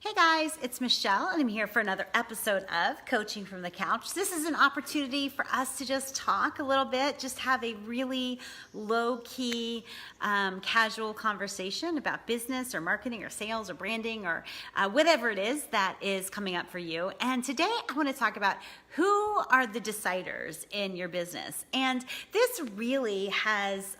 Hey guys, it's Michelle and I'm here for another episode of Coaching from the Couch. This is an opportunity for us to just talk a little bit, just have a really low-key, casual conversation about business or marketing or sales or branding or whatever it is that is coming up for you. And today I want to talk about who are the deciders in your business. And this really has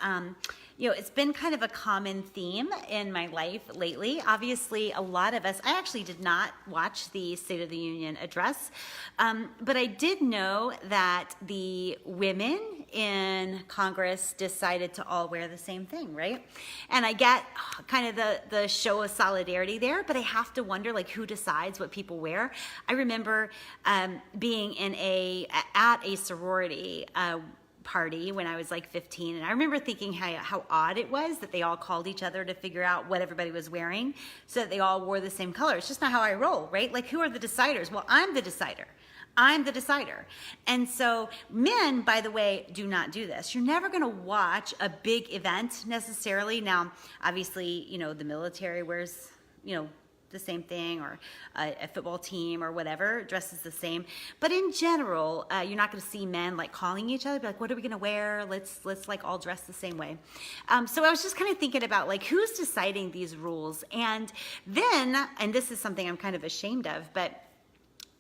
it's been kind of a common theme in my life lately. Obviously, a lot of us, I actually did not watch the State of the Union address, but I did know that the women in Congress decided to all wear the same thing, right? And I get kind of the show of solidarity there, but I have to wonder, like, who decides what people wear? I remember being at a sorority party when I was like 15, and I remember thinking how odd it was that they all called each other to figure out what everybody was wearing so that they all wore the same color. It's just not how I roll, right? Like, who are the deciders? Well, I'm the decider. I'm the decider. And so men, by the way, do not do this. You're never going to watch a big event necessarily. Now, obviously, the military wears, the same thing, or a football team or whatever dresses the same. But in general, you're not going to see men like calling each other, be like, what are we going to wear? Let's like all dress the same way. So I was just kind of thinking about, like, who's deciding these rules? And then, and this is something I'm kind of ashamed of, but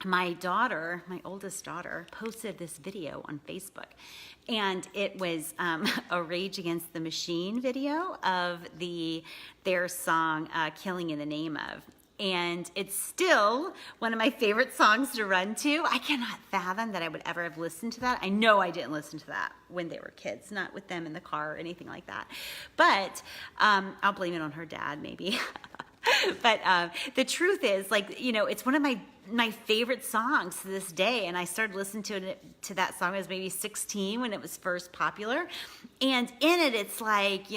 my daughter, my oldest daughter, posted this video on Facebook, and it was a Rage Against the Machine video of their song Killing in the Name of. And it's still one of my favorite songs to run to. I cannot fathom that I would ever have listened to that. I know I didn't listen to that when they were kids, not with them in the car or anything like that. But I'll blame it on her dad, maybe. But the truth is, like, it's one of my favorite songs to this day, and I started listening to that song. I was maybe 16 when it was first popular, and in it, it's like,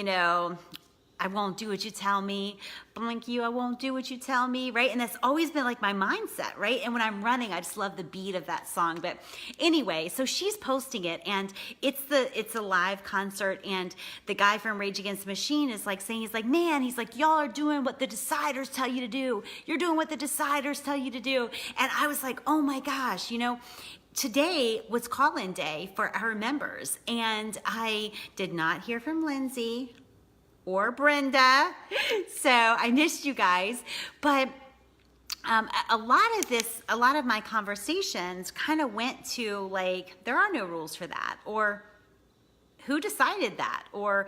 I won't do what you tell me, blink you, I won't do what you tell me, right? And that's always been like my mindset, right? And when I'm running, I just love the beat of that song. But anyway, so she's posting it, and it's a live concert, and the guy from Rage Against the Machine is like saying, he's like, man, he's like, y'all are doing what the deciders tell you to do. You're doing what the deciders tell you to do. And I was like, oh my gosh, today was call-in day for our members, and I did not hear from Lindsay or Brenda, so I missed you guys. But a lot of my conversations kind of went to, like, there are no rules for that, or who decided that, or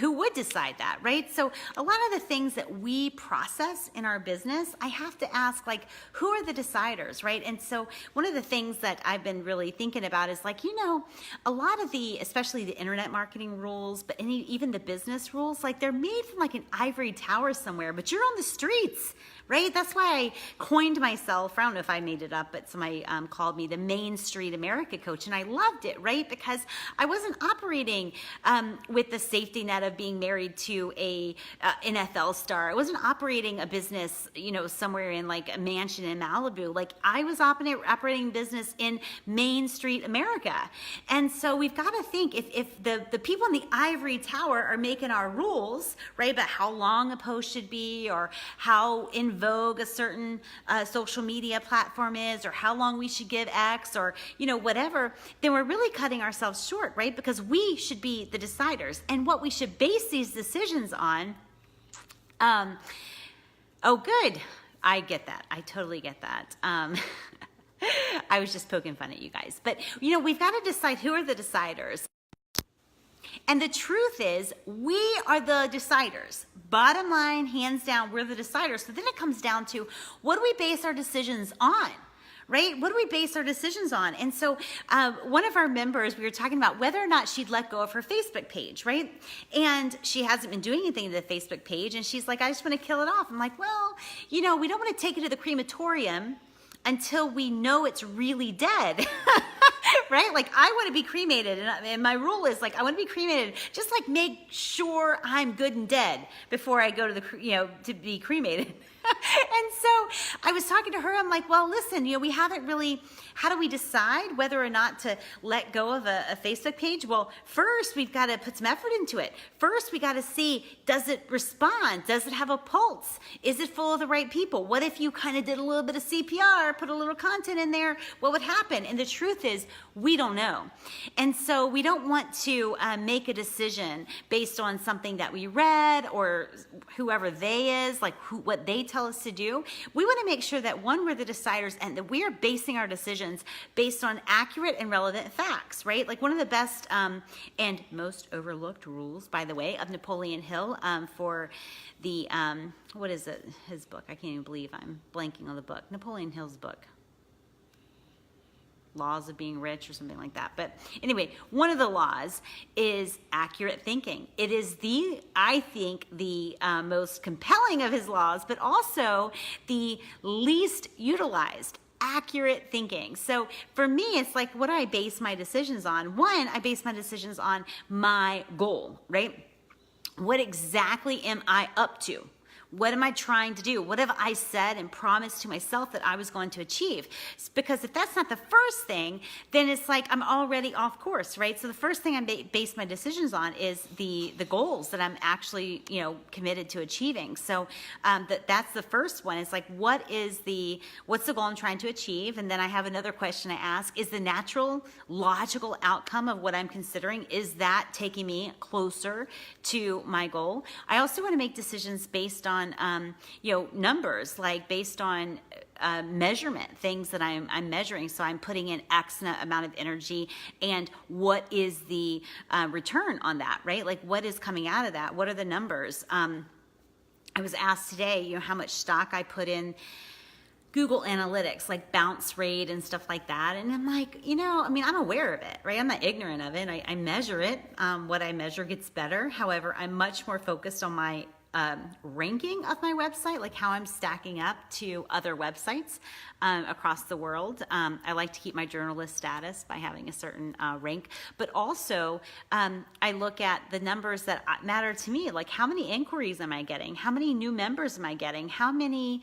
who would decide that, right? So a lot of the things that we process in our business, I have to ask, like, who are the deciders, right? And so one of the things that I've been really thinking about is, like, a lot of especially the internet marketing rules, but even the business rules, like, they're made from like an ivory tower somewhere, but you're on the streets, right? That's why I coined myself, I don't know if I made it up, but somebody called me the Main Street America coach, and I loved it, right? Because I wasn't operating with the safety net of being married to a NFL star. I wasn't operating a business, somewhere in like a mansion in Malibu. Like, I was operating business in Main Street America. And so we've got to think, if the people in the ivory tower are making our rules, right, about how long a post should be, or how in vogue a certain social media platform is, or how long we should give X, or whatever, then we're really cutting ourselves short, right? Because we should be the deciders, and what we should base these decisions on. Oh, good. I get that. I totally get that. I was just poking fun at you guys, but we've got to decide who are the deciders. And the truth is, we are the deciders. Bottom line, hands down, we're the deciders. So then it comes down to, what do we base our decisions on? Right? What do we base our decisions on? And so one of our members, we were talking about whether or not she'd let go of her Facebook page, right? And she hasn't been doing anything to the Facebook page, and she's like, I just want to kill it off. I'm like, well, we don't want to take it to the crematorium until we know it's really dead. right? Like I want to be cremated, and my rule is like I want to be cremated. Just like make sure I'm good and dead before I go to to be cremated. And so I was talking to her. I'm like, well, listen, we haven't really. How do we decide whether or not to let go of a Facebook page? Well, first we've got to put some effort into it. First, we got to see, does it respond? Does it have a pulse? Is it full of the right people? What if you kind of did a little bit of CPR, put a little content in there? What would happen? And the truth is, we don't know. And so we don't want to make a decision based on something that we read or whoever they is, like what they tell us to do. We want to make sure that one, we're the deciders and that we are basing our decisions based on accurate and relevant facts, right? Like one of the best and most overlooked rules, by the way, of Napoleon Hill for the, what is it, his book? I can't even believe I'm blanking on the book. Napoleon Hill's book. Laws of Being Rich or something like that. But anyway, one of the laws is accurate thinking. It is I think, the most compelling of his laws, but also the least utilized. Accurate thinking. So for me, it's like, what do I base my decisions on? One, I base my decisions on my goal, right? What exactly am I up to? What am I trying to do? What have I said and promised to myself that I was going to achieve? Because if that's not the first thing, then it's like I'm already off course, right? So the first thing I base my decisions on is the goals that I'm actually, committed to achieving. So that's the first one. It's like, what's the goal I'm trying to achieve? And then I have another question I ask: is the natural, logical outcome of what I'm considering, is that taking me closer to my goal? I also want to make decisions based on numbers, like based on measurement, things that I'm measuring. So I'm putting in X amount of energy, and what is the return on that, right? Like what is coming out of that? What are the numbers? I was asked today, how much stock I put in Google Analytics, like bounce rate and stuff like that. And I'm like, I'm aware of it, right? I'm not ignorant of it. I measure it. What I measure gets better. However, I'm much more focused on my ranking of my website, like how I'm stacking up to other websites across the world. I like to keep my journalist status by having a certain rank, but also I look at the numbers that matter to me, like how many inquiries am I getting? How many new members am I getting? How many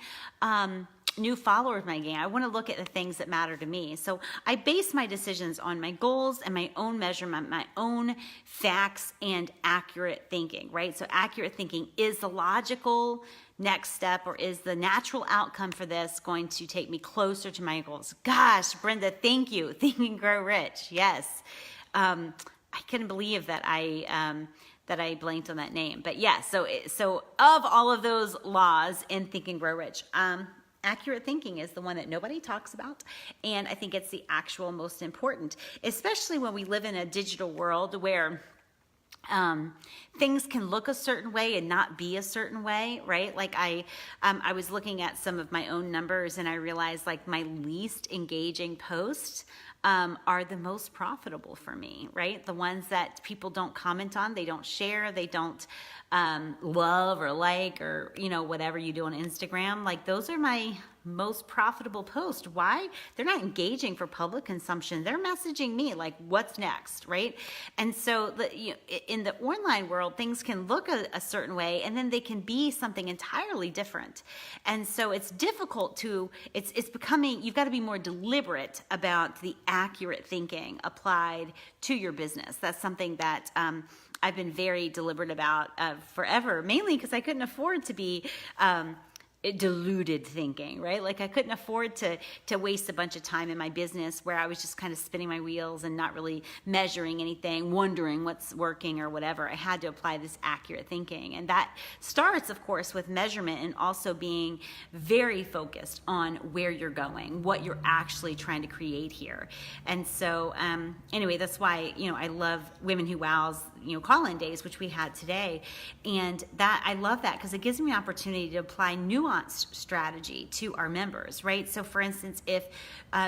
new followers am I getting? I want to look at the things that matter to me. So I base my decisions on my goals and my own measurement, my own facts and accurate thinking, right? So accurate thinking, is the logical next step, or is the natural outcome for this going to take me closer to my goals? Gosh, Brenda, thank you. Think and Grow Rich. Yes. I couldn't believe that I blanked on that name. But yeah, so of all of those laws in Think and Grow Rich, accurate thinking is the one that nobody talks about, and I think it's the actual most important, especially when we live in a digital world where things can look a certain way and not be a certain way, right? Like I was looking at some of my own numbers, and I realized like my least engaging posts are the most profitable for me, right? The ones that people don't comment on, they don't share, they don't love or like, or whatever you do on Instagram. Like those are my most profitable posts. Why? They're not engaging for public consumption. They're messaging me like, what's next, right? And so in the online world, things can look a certain way, and then they can be something entirely different. And so it's difficult it's becoming, you've got to be more deliberate about the accurate thinking applied to your business. That's something that I've been very deliberate about forever, mainly because I couldn't afford to be deluded thinking, right? Like I couldn't afford to waste a bunch of time in my business where I was just kind of spinning my wheels and not really measuring anything, wondering what's working or whatever. I had to apply this accurate thinking. And that starts, of course, with measurement and also being very focused on where you're going, what you're actually trying to create here. And so anyway, that's why, I love Women Who Wows, call-in days, which we had today. And that I love that because it gives me an opportunity to apply nuanced strategy to our members, right? So for instance, if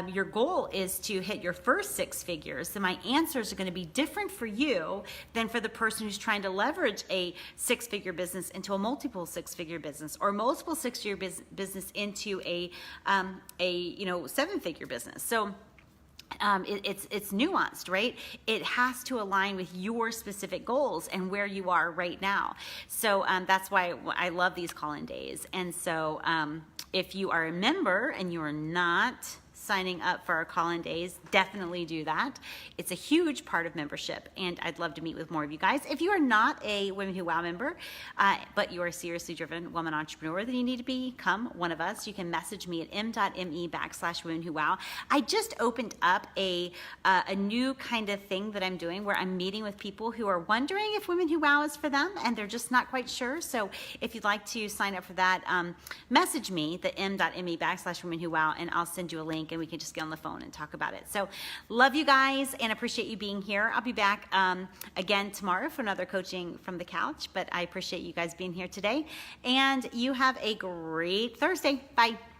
your goal is to hit your first 6 figures, then my answers are going to be different for you than for the person who's trying to leverage a 6-figure business into a multiple 6-figure business, or multiple 6-figure business into a 7-figure business. So it's nuanced, right? It has to align with your specific goals and where you are right now. So that's why I love these call-in days. And so if you are a member and you are not signing up for our call-in days, definitely do that. It's a huge part of membership, and I'd love to meet with more of you guys. If you are not a Women Who Wow member, but you are a seriously driven woman entrepreneur, then you need to become one of us. You can message me at m.me/Women Who Wow. I just opened up a new kind of thing that I'm doing where I'm meeting with people who are wondering if Women Who Wow is for them, and they're just not quite sure. So if you'd like to sign up for that, message me, the m.me/Women Who Wow, and I'll send you a link, and we can just get on the phone and talk about it. So love you guys and appreciate you being here. I'll be back again tomorrow for another Coaching from the Couch, but I appreciate you guys being here today, and you have a great Thursday. Bye.